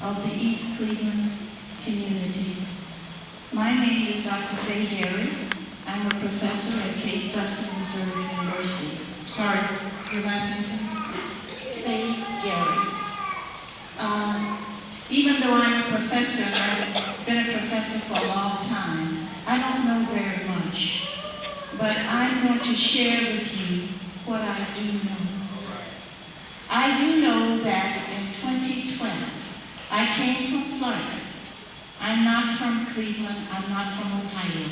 of the East Cleveland community. My name is Dr. Faye Gary. I'm a professor at Case Western Reserve University. Sorry, your last name, please? Faye Gary. Even though I'm a professor, and I've been a professor for a long time, I don't know very much. But I'm going to share with you what I do know. I do know that in 2012, I came from Florida. I'm not from Cleveland, I'm not from Ohio.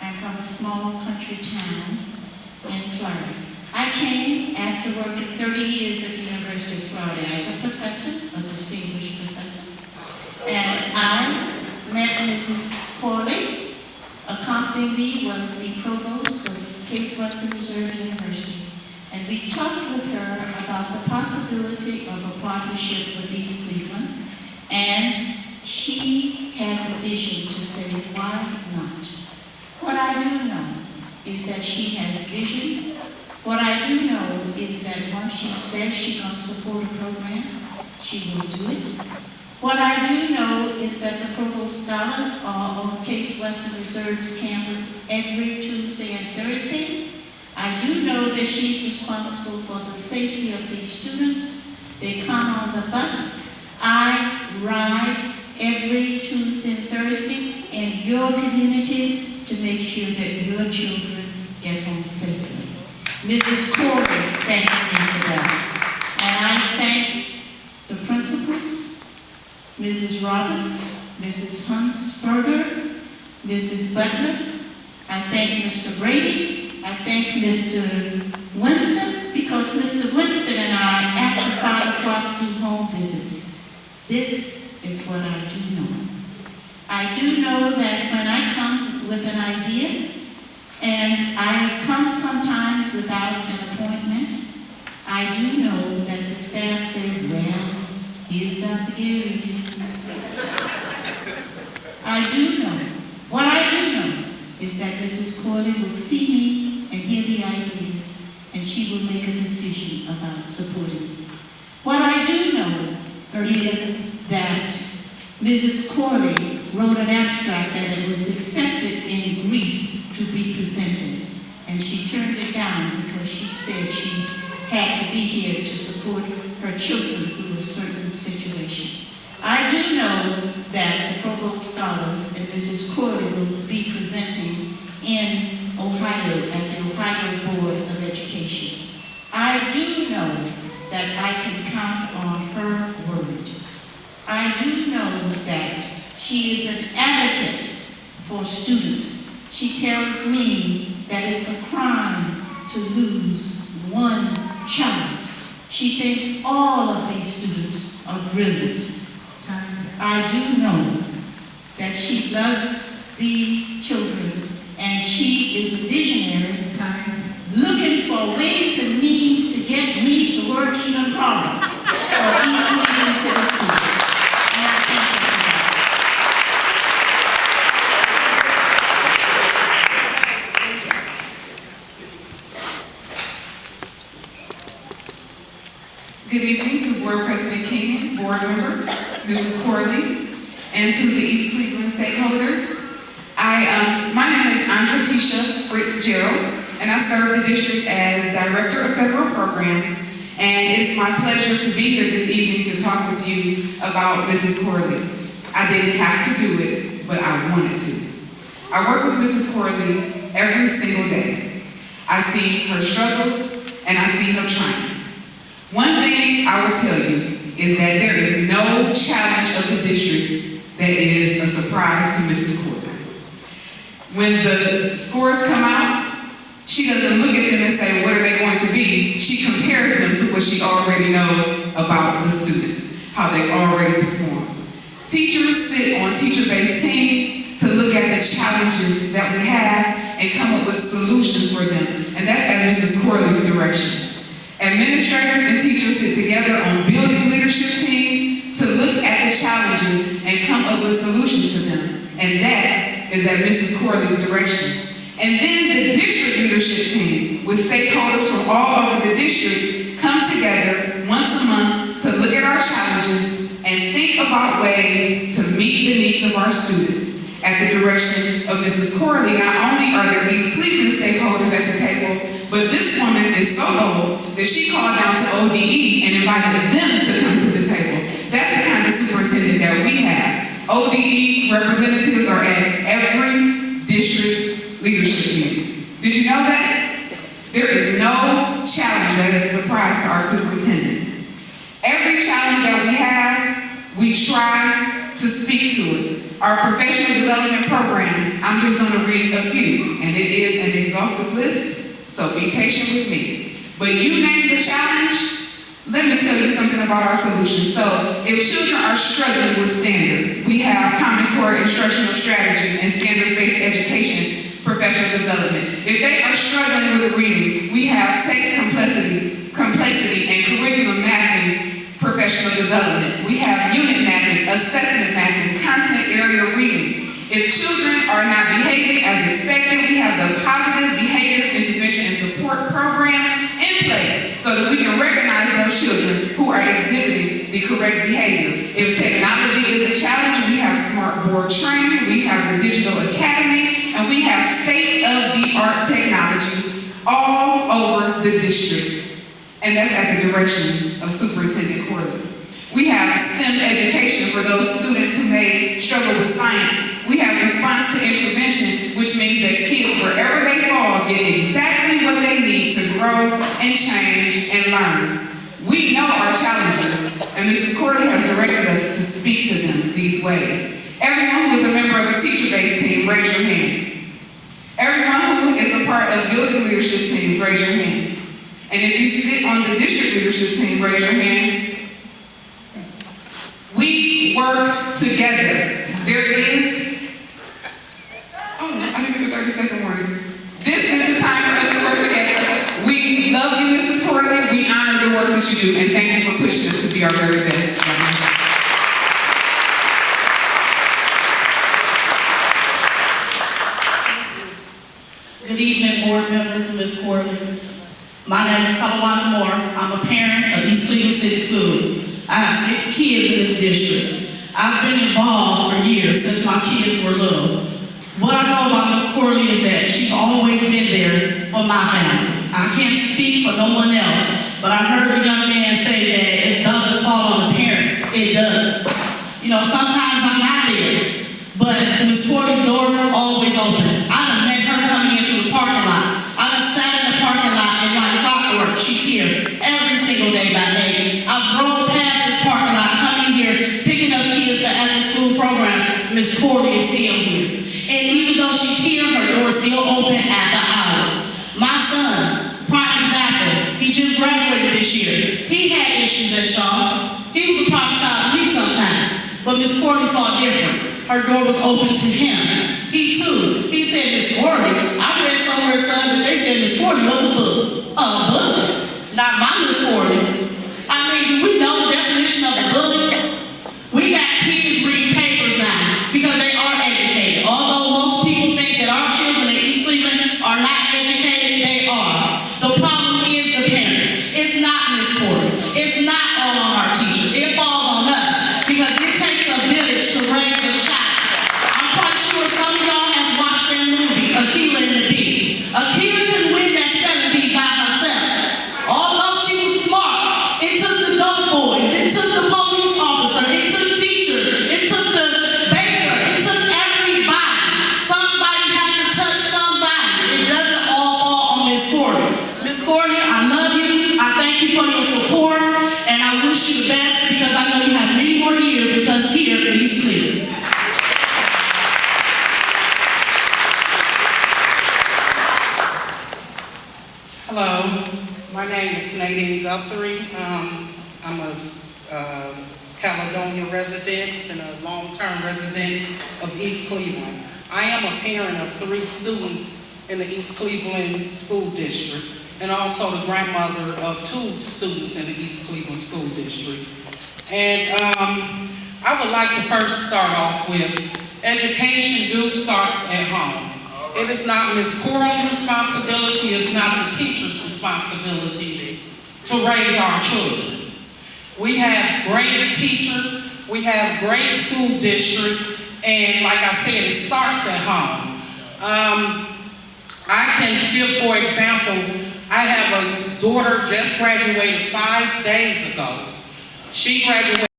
I'm from a small country town in Florida. I came after working 30 years at the University of Florida as a professor, a distinguished professor. And I met Mrs. Corley. Accompanying me was the provost of Case Western Reserve University. And we talked with her about the possibility of a partnership with East Cleveland. And she had a vision to say, why not? What I do know is that she has vision. What I do know is that once she says she's going to support a program, she will do it. What I do know is that the Provost Scholars are on Case Western Reserve's campus every Tuesday and Thursday. I do know that she's responsible for the safety of these students. They come on the bus. I ride every Tuesday and Thursday in your communities to make sure that your children get home safely. Mrs. Corley thanks me for that. And I thank the principals, Mrs. Roberts, Mrs. Hunsberger, Mrs. Butler. I thank Mr. Brady. I thank Mr. Winston, because Mr. Winston and I, after 5 o'clock, do home visits. This is what I do know. I do know that when I come with an idea, and I come sometimes without an appointment, I do know that the staff says, well, here's Dr. Gary. I do know. What I do know is that Mrs. Corley will see me and hear the ideas, and she will make a decision about supporting it. What I do know is that Mrs. Corley wrote an abstract that it was accepted in Greece to be presented, and she turned it down because she said she had to be here to support her children through a certain situation. I do know that the Provost Scholars and Mrs. Corley will be presenting in Ohio at the Ohio Board of Education. I do know that I can count on her word. I do know that she is an advocate for students. She tells me that it's a crime to lose one child. She thinks all of these students are brilliant. I do know that she loves these children, and she is a visionary, looking for ways and means to get me to work even harder for East Cleveland City Schools. And I thank her for that. Good evening to Board President King, board members, Mrs. Corley, and to the East Cleveland stakeholders. My name is Andretisha Fitzgerald, and I serve the district as Director of Federal Programs, and it's my pleasure to be here this evening to talk with you about Mrs. Corley. I didn't have to do it, but I wanted to. I work with Mrs. Corley every single day. I see her struggles, and I see her triumphs. One thing I will tell you is that there is no challenge of the district that is a surprise to Mrs. Corley. When the scores come out, she doesn't look at them and say, what are they going to be? She compares them to what she already knows about the students, how they've already performed. Teachers sit on teacher-based teams to look at the challenges that we have and come up with solutions for them, and that's at Mrs. Corley's direction. Administrators and teachers sit together on building leadership teams to look at the challenges and come up with solutions to them, and that is at Mrs. Corley's direction. And then the district leadership team, with stakeholders from all over the district, come together once a month to look at our challenges and think about ways to meet the needs of our students. At the direction of Mrs. Corley, not only are there East Cleveland stakeholders at the table, but this woman is so bold that she called down to ODE and invited them to come to the table. That's the kind of superintendent that we have. ODE representatives are at every district leadership meeting. Did you know that? There is no challenge that is a surprise to our superintendent. Every challenge that we have, we try to speak to it. Our professional development programs, I'm just going to read a few, and it is an exhaustive list, so be patient with me. But you name the challenge, let me tell you something about our solution. So, if children are struggling with standards, we have Common Core instructional strategies and standards-based education professional development. If they are struggling with reading, we have text complexity and curriculum mapping professional development. We have unit mapping, assessment mapping, content area reading. If children are not behaving as expected, we have the positive behaviors intervention and support program in place so that we can recognize those children who are exhibiting the correct behavior. If technology is a challenge, we have smart board training, we have the digital academy, and we have state-of-the-art technology all over the district. And that's at the direction of Superintendent Corley. We have STEM education for those students who may struggle with science. We have response to intervention, which means that kids, wherever they fall, get exactly what they need to grow and change and learn. We know our challenges, and Mrs. Corley has directed us to speak to them these ways. Everyone who is a member of a teacher-based team, raise your hand. Everyone who is a part of building leadership teams, raise your hand. And if you sit on the district leadership team, raise your hand. We work together. There is, I didn't get the 30-second warning. This is the time for us to work together. We love you, Mrs. Corley. We honor the work that you do, and thank you for pushing us to be our very best. Good evening, board members and Ms. Corley. My name is Talawanda Moore. I'm a parent of East Cleveland City Schools. I have 6 kids in this district. I've been involved for years, since my kids were little. What I know about Ms. Corley is that she's always been there for my family. I can't speak for no one else, but I heard a young man say that it doesn't fall on the parents. It does. You know, sometimes I'm not there, but Ms. Corley's door always open. I done met her coming in through the parking lot. I done sat in the parking lot and like clockwork, she's here every single day by day. I've rolled past this parking lot, coming here, picking up kids for after-school programs. Ms. Corley is still here. And even though she's here, her door's still open after hours. My son, prime example, he just graduated this year. He had issues at Shaw. He was a problem child to me sometimes, but Ms. Corley saw it different. Her door was open to him. He too, he said, Ms. Corley, I read somewhere, son, that they said Ms. Corley was a book. A bully. Not my Ms. Corley. I mean, do we know the definition of a bully? We got kids reading papers now because they are educated. Although most people think that our children in East Cleveland are not educated, they are. The problem is the parents. It's not Ms. Corley. It's not all on our teachers. It falls on us because it takes a village to raise a child. I'm quite sure some of y'all has watched that movie, Akilah and the Bee. Akilah couldn't win that spelling bee by herself. Although she was smart, it took the dope boys, it took the police officer, it took teachers, it took the baker, it took everybody. Somebody has to touch somebody. It doesn't all fall on Ms. Corley. Ms. Corley, I love you. I thank you for your support, and I wish you the best because I know you have many more years with us here in East Cleveland. Hello, my name is Nadine Guthrie. I'm a Caledonia resident and a long-term resident of East Cleveland. I am a parent of 3 students in the East Cleveland School District and also the grandmother of 2 students in the East Cleveland School District. And I would like to first start off with education starts at home. It is not Ms. Corley's responsibility, it's not the teacher's responsibility to raise our children. We have great teachers We have great school district, and like I said, it starts at home. I can give, for example, I have a daughter just graduated 5 days ago. She graduated